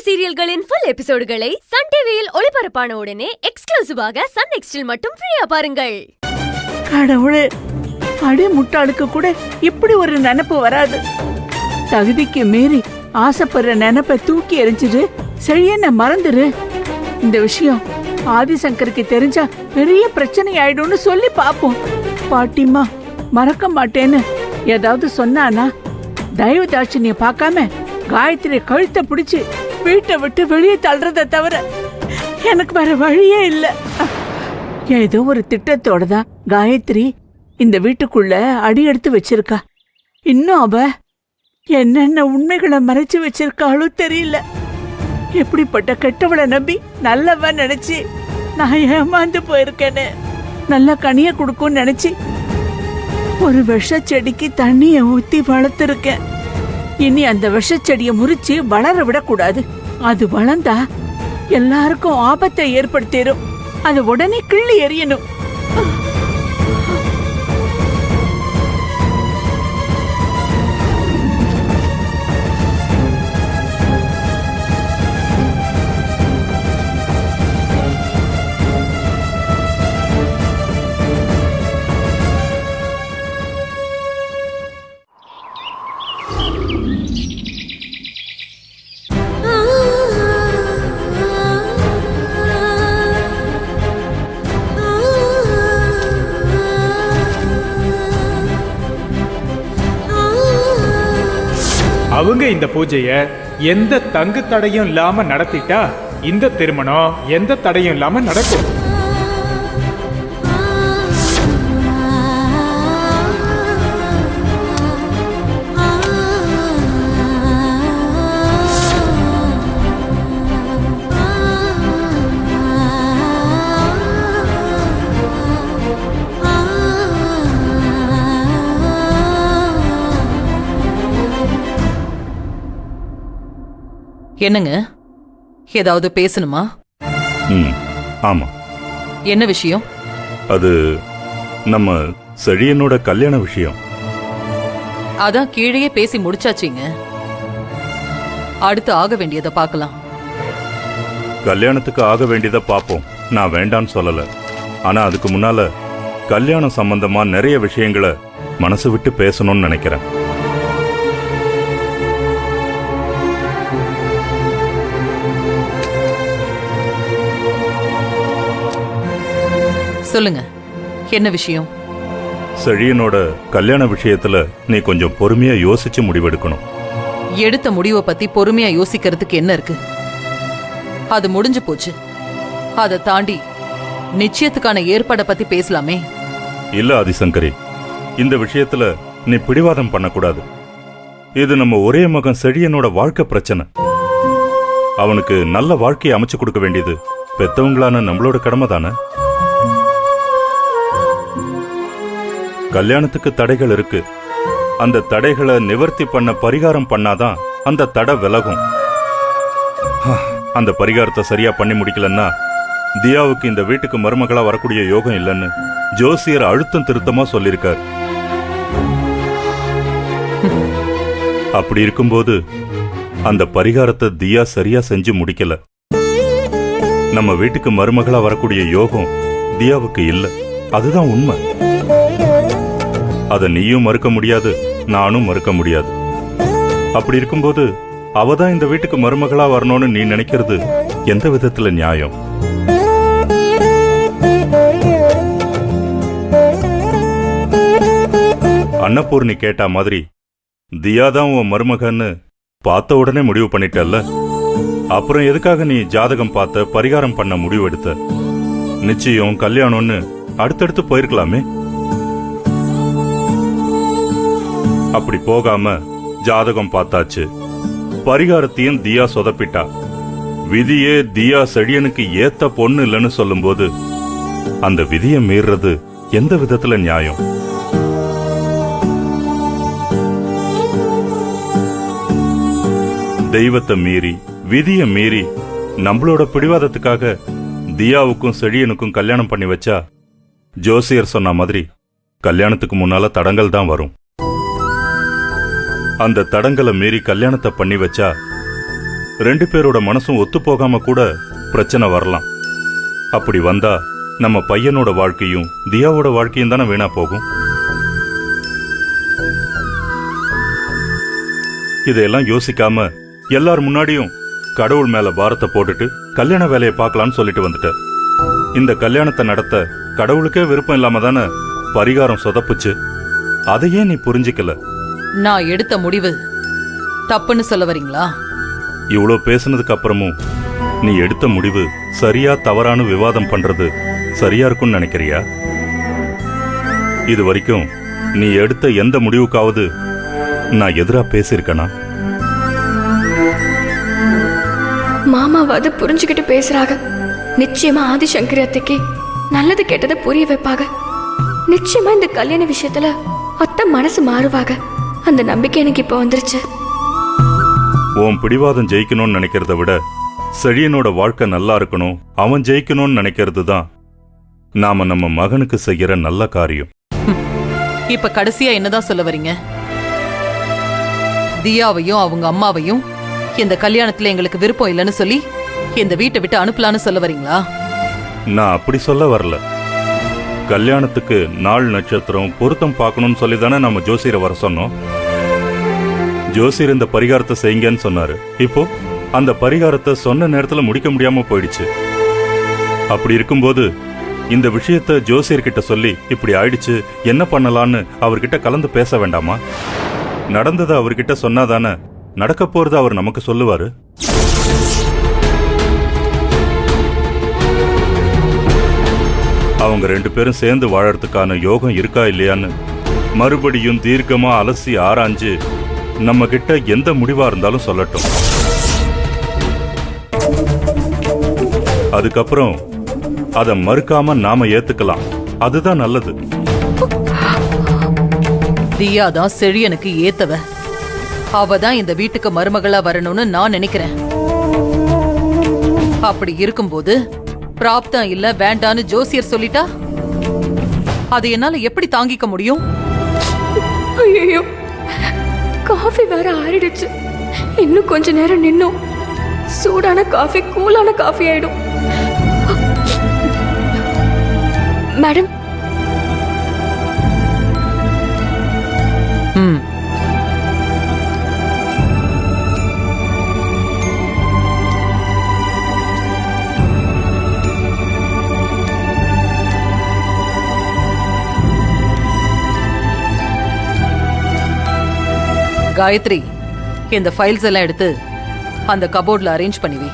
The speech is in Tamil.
சீரியல்களின் ஃபுல் எபிசோடுகளை சன் டிவியில் ஒளிபரப்பான உடனே எக்ஸ்க்ளூசிவாக சன் நெக்ஸ்டில் மட்டும் ஃப்ரீயா பாருங்கள். கடவுளே, அடி முட்டாளுக்கு கூட இப்படி ஒரு நினைப்பு வராது. தகுதிக்கு மீறி ஆசைப்படுற நினைப்பை தூக்கி எரிஞ்சிட்டு செழியனை மறந்துரு. இந்த விஷயம் ஆதிசங்கருக்கு தெரிஞ்சா பெரிய பிரச்சனை ஆயிடும்னு சொல்லி பாப்போம். பாட்டிமா மறக்க மாட்டேன்னு ஏதாவது சொன்னானா தயவு தாட்சிணிய பார்க்காம காயத்ரி கழுத்தை பிடிச்சு வீட்டை விட்டு வெளியே தள்ளுறத தவிர எனக்கு வேற வழியே இல்ல. ஏதோ ஒரு திட்டத்தோட தான் காயத்ரி இந்த வீட்டுக்குள்ள அடி எடுத்து வச்சிருக்கா. இன்னும் அவ என்னென்ன உண்மைகளை மறைச்சு வச்சிருக்காளோ தெரியல. எப்படிப்பட்ட கெட்டவளை நம்பி நல்லவன் நினைச்சு நான் ஏமாந்து போயிருக்கேன்னு நல்ல கனிய கொடுக்கும்னு நினைச்சு ஒரு விஷ செடிக்கு தண்ணிய ஊத்தி வளர்த்திருக்கேன். இனி அந்த விஷ செடியை முறிச்சு வளர விடக்கூடாது. அது வளர்ந்தா எல்லாருக்கும் ஆபத்தை ஏற்படுத்திடும். அது உடனே கிள்ளி எறியணும். அவங்க இந்த பூஜைய எந்த தங்கு தடையும் இல்லாம நடத்திட்டா இந்த திருமணம் எந்த தடையும் இல்லாம நடக்கும். என்னங்க, ஏதாவது பேசணுமா? ஆமா. என்ன விஷயம்? அது நம்ம செழியனோட கல்யாண விஷயம். அதான் கீழே பேசி முடிச்சாச்சுங்க. அடுத்து ஆக வேண்டியதை பார்க்கலாம். கல்யாணத்துக்கு ஆக வேண்டியதை பார்ப்போம். நான் வேண்டான்னு சொல்லல. ஆனா அதுக்கு முன்னால கல்யாணம் சம்பந்தமா நிறைய விஷயங்களை மனசு விட்டு பேசணும்னு நினைக்கிறேன். சொல்லுங்க, என்ன விஷயம்? செழியனோட கல்யாண விஷயத்துல நீ கொஞ்சம் பொறுமையா யோசிச்சு முடிவெடுக்கணும். எடுத்த முடிவை பத்தி பொறுமையா யோசிக்கிறதுக்கு என்ன இருக்கு? அது முடிஞ்சு போச்சு. அதை தாண்டி நிச்சயத்துக்கான ஏற்பாடை பத்தி பேசலாமே. இல்ல ஆதிசங்கரி, இந்த விஷயத்துல நீ பிடிவாதம் பண்ணக்கூடாது. இது நம்ம ஒரே மகன் செழியனோட வாழ்க்கை பிரச்சனை. அவனுக்கு நல்ல வாழ்க்கையை அமைச்சு கொடுக்க வேண்டியது பெத்தவங்களான நம்மளோட கடமை தானே. கல்யாணத்துக்கு தடைகள் இருக்கு. அந்த தடைகளை நிவர்த்தி பண்ண பரிகாரம் பண்ணாதான் அந்த தடை விலகும். அந்த பரிகாரத்தை சரியா பண்ணி முடிக்கலன்னா தியாவுக்கு இந்த வீட்டுக்கு மருமகளா வரக்கூடிய யோகம் இல்லைன்னு ஜோசியர் அழுத்தம் திருத்தமா சொல்லியிருக்கார். அப்படி இருக்கும்போது அந்த பரிகாரத்தை தியா சரியா செஞ்சு முடிக்கல. நம்ம வீட்டுக்கு மருமகளா வரக்கூடிய யோகம் தியாவுக்கு இல்ல. அதுதான் உண்மை. அதை நீயும் மறுக்க முடியாது, நானும் மறுக்க முடியாது. அப்படி இருக்கும்போது அவதான் இந்த வீட்டுக்கு மருமகளா வரணும்னு நீ நினைக்கிறது எந்த விதத்துல நியாயம்? அன்னபூர்ணி கேட்டா மாதிரி தியாதான் உன் மருமகன்னு பார்த்த உடனே முடிவு பண்ணிட்டல்ல. அப்புறம் எதுக்காக நீ ஜாதகம் பார்த்த பரிகாரம் பண்ண முடிவு எடுத்த? நிச்சயம் கல்யாணம்னு அடுத்தடுத்து போயிருக்கலாமே. அப்படி போகாம ஜாதகம் பார்த்தாச்சு, பரிகாரத்தையும் தியா சொதப்பிட்டா. விதியே தியா செழியனுக்கு ஏத்த பொண்ணு இல்லைன்னு சொல்லும் போது அந்த விதியை மீறது எந்த விதத்துல நியாயம்? தெய்வத்தை மீறி விதியை மீறி நம்மளோட பிடிவாதத்துக்காக தியாவுக்கும் செழியனுக்கும் கல்யாணம் பண்ணி வச்சா ஜோசியர் சொன்ன மாதிரி கல்யாணத்துக்கு முன்னால தடங்கள் தான் வரும். அந்த தடங்களை மீறி கல்யாணத்தை பண்ணி வச்சா 2 பேரோட மனசும் ஒத்து போகாம கூட பிரச்சனை வரலாம். அப்படி வந்தா நம்ம பையனோட வாழ்க்கையும் தியாவோட வாழ்க்கையும் தானே வீணா போகும். இதையெல்லாம் யோசிக்காம எல்லார் முன்னாடியும் கடவுள் மேல பாரத்தை போட்டுட்டு கல்யாண வேலையை பார்க்கலான்னு சொல்லிட்டு வந்துட்ட. இந்த கல்யாணத்தை நடத்த கடவுளுக்கே விருப்பம் இல்லாம தானே பரிகாரம் சொதப்புச்சு. அதையே நீ புரிஞ்சிக்கல. நான் எடுத்த முடிவு தப்புன்னு சொல்ல வரீங்களா? இவ்வளோ பேசுனதுக்கு அப்புறமும் நீ எடுத்த முடிவு சரியா தவறான விவாதம் பண்றது சரியா இருக்கும்னு நினைக்கிறியா? இது வரைக்கும் நீ எடுத்த எந்த முடிவுக்காவது நான் எதிரா பேசியிருக்கேனா? மாமாவாது புரிஞ்சுக்கிட்டு பேசுறாங்க. நிச்சயமா ஆதிசங்கரி அத்தைக்கு நல்லது கெட்டதை புரிய வைப்பாங்க. நிச்சயமா இந்த கல்யாண விஷயத்துல அத்தை மனசு மாறுவாங்க. அந்த நம்பிக்கை எனக்கு இப்ப வந்துருச்சு. உன் பிடிவாதம் ஜெயிக்கணும்னு நினைக்கிறத விட செழியனோட வாழ்க்கை நல்லா இருக்கணும், அவன் ஜெயிக்கணும்னு நினைக்கிறது தான் நாம நம்ம மகனுக்கு செய்யற நல்ல காரியம். இப்ப கடைசியா என்னதான் சொல்ல வரீங்க? தியாவையும் அவங்க அம்மாவையும் இந்த கல்யாணத்துல எங்களுக்கு விருப்பம் இல்லைன்னு சொல்லி இந்த வீட்டை விட்டு அனுப்பலான்னு சொல்ல வரீங்களா? நான் அப்படி சொல்ல வரல. கல்யாணத்துக்கு நாள் நட்சத்திரம் பொருத்தம் பார்க்கணும்னு சொல்லி தானே நம்ம ஜோசியரை வர சொன்னோம். ஜோசியர் இந்த பரிகாரத்தை செய்யுங்கன்னு சொன்னாரு. இப்போ அந்த பரிகாரத்தை சொன்ன நேரத்துல முடிக்க முடியாம போயிடுச்சு. அப்படி இருக்கும்போது இந்த விஷயத்த ஜோசியர்கிட்ட சொல்லி இப்படி ஆயிடுச்சு, என்ன பண்ணலான்னு அவர்கிட்ட கலந்து பேச வேண்டாமா? நடந்ததை அவர்கிட்ட சொன்னாதானே நடக்க போறது அவர் நமக்கு சொல்லுவாரு. அவங்க 2 பேரும் சேர்ந்து வாழறதுக்கான யோகம் இருக்கா இல்லையான்னு மறுபடியும் தீர்க்கமா அலசி ஆராய்ஞ்சு நம்ம கிட்ட எந்த முடிவா இருந்தாலும் சொல்லட்டும். அதுக்கப்புறம் அதை மறுக்காம நாம ஏத்துக்கலாம். அதுதான் நல்லது. தியா தான் செழியனுக்கு ஏத்தவ. அவ தான் இந்த வீட்டுக்கு மருமகளா வரணும்னு நான் நினைக்கிறேன். அப்படி இருக்கும்போது பிராப்தம் இல்ல வேண்டான்னு ஜோசியர் சொல்லிட்டா அது என்னால எப்படி தாங்கிக்க முடியும்? ஐயோ, காஃபி வேற ஆறிடுச்சு. இன்னும் கொஞ்ச நேரம் நின்னும் சூடான காஃபி கூலான காஃபி ஆயிடும். மேடம், காயத்ரி, இந்த ஃபைல்ஸ் எல்லாம் எடுத்து அந்த கபோர்ட்ல அரேஞ்ச் பண்ணி வை.